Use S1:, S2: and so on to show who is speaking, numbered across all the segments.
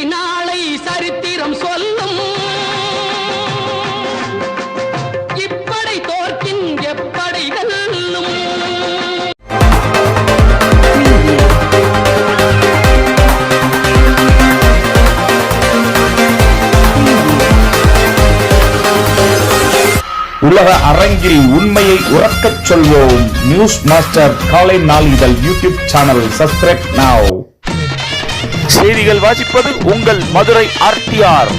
S1: இல்லை நாளை சரித்திரம் சொல்லும். இப்படை தோற்கின் எப்படை வெல்லும்.
S2: உலக அரங்கில் உண்மையை உறக்கச் சொல்வோம். நியூஸ் மாஸ்டர் காலை நாளிதழ் யூடியூப் சேனல் சப்ஸ்கிரைப் நவ். செய்திகள் வாசிப்பது உங்கள் மதுரை ஆர்டிஆர்.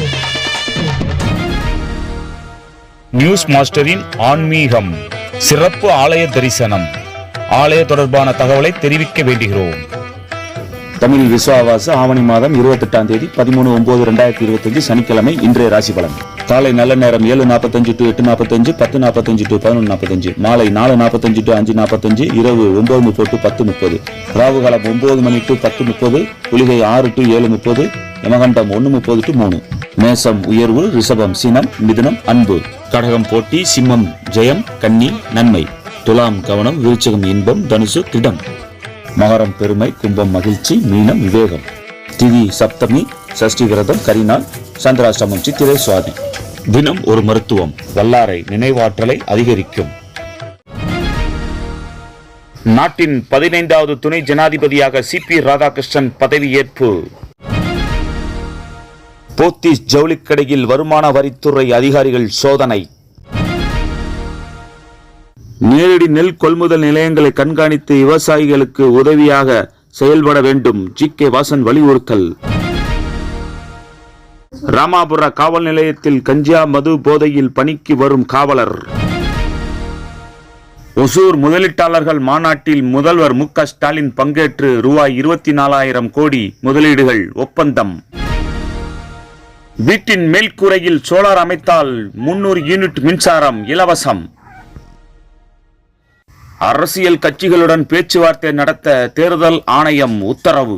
S2: நியூஸ் மாஸ்டரின் ஆன்மீகம் சிறப்பு ஆலய தரிசனம். ஆலய தொடர்பான தகவலை தெரிவிக்க வேண்டுகிறோம்.
S3: தமிழ் விஸ்வாவாச ஆவணி மாதம் 28ஆம் தேதி 13/9/2025 சனிக்கிழமை. இன்றைய ராசி பலன். காலை நல்ல நேரம் 7:45 to 8:45, 10:45 to 11:45, மாலை 4:45 to 5:45, இரவு 9:30 to 10:30, ராவு காலம் 9 மணி to 10:30, குளிகை 6 to 7:30, யமகண்டம் 1:30 to 3. மேசம் உயர்வு, ரிஷபம் சினம், மிதுனம் அன்பு, கடகம் போட்டி, சிம்மம் ஜெயம், கன்னி நன்மை, துலாம் கவனம், விருச்சிகம் இன்பம், தனுசு திடம், மகரம் பெருமை, கும்பம் மகிழ்ச்சி, மீனம் விவேகம். திதி சப்தமி, சஷ்டி விரதம், கரிநாள், சந்திராஷ்டமம் சித்திரை சுவாதி. தினம் ஒரு மருத்துவம். வல்லாரை நினைவாற்றலை அதிகரிக்கும்.
S2: நாட்டின் 15வது துணை ஜனாதிபதியாக சிபி ராதாகிருஷ்ணன் பதவியேற்பு.
S3: போத்தீஸ் ஜவுளிக்கடையில் வருமான வரித்துறை அதிகாரிகள் சோதனை. நேரடி நெல் கொள்முதல் நிலையங்களை கண்காணித்து விவசாயிகளுக்கு உதவியாக செயல்பட வேண்டும். ஜி.கே. வாசன் வலியுறுத்தல். ராமாபுர காவல் நிலையத்தில் கஞ்சா மது போதையில் பணிக்கு வரும் காவலர். ஒசூர் முதலீட்டாளர்கள் மாநாட்டில் முதல்வர் மு.க. ஸ்டாலின் பங்கேற்று ரூபாய் 24,000 கோடி முதலீடுகள் ஒப்பந்தம். வீட்டின் மேல்கூரையில் சோலார் அமைத்தால் 300 யூனிட் மின்சாரம் இலவசம். அரசியல் கட்சிகளுடன் பேச்சுவார்த்தை நடத்த தேர்தல் ஆணையம் உத்தரவு.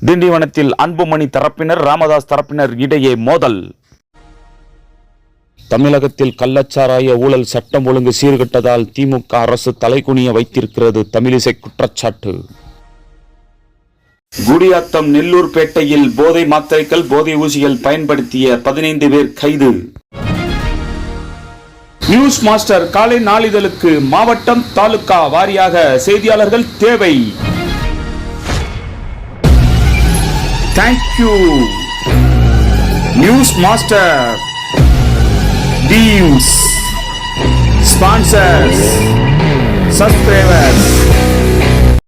S3: திண்டிவனத்தில் அன்புமணி தரப்பினர் ராமதாஸ் தரப்பினர் இடையே மோதல். தமிழகத்தில் கள்ளச்சாராய ஊழல் சட்டம் ஒழுங்கு சீர்கட்டதால் திமுக அரசு தலைகுனிய வைத்திருக்கிறது தமிழிசை குற்றச்சாட்டு. குடியாத்தம் நெல்லூர்பேட்டையில் போதை மாத்திரைகள் போதை ஊசிகள் பயன்படுத்திய 15 பேர் கைது. நியூஸ் மாஸ்டர் காலை நாளிதழுக்கு மாவட்டம் தாலுகா வாரியாக செய்தியாளர்கள் தேவை. Thank you. News master teams, sponsors, subscribers.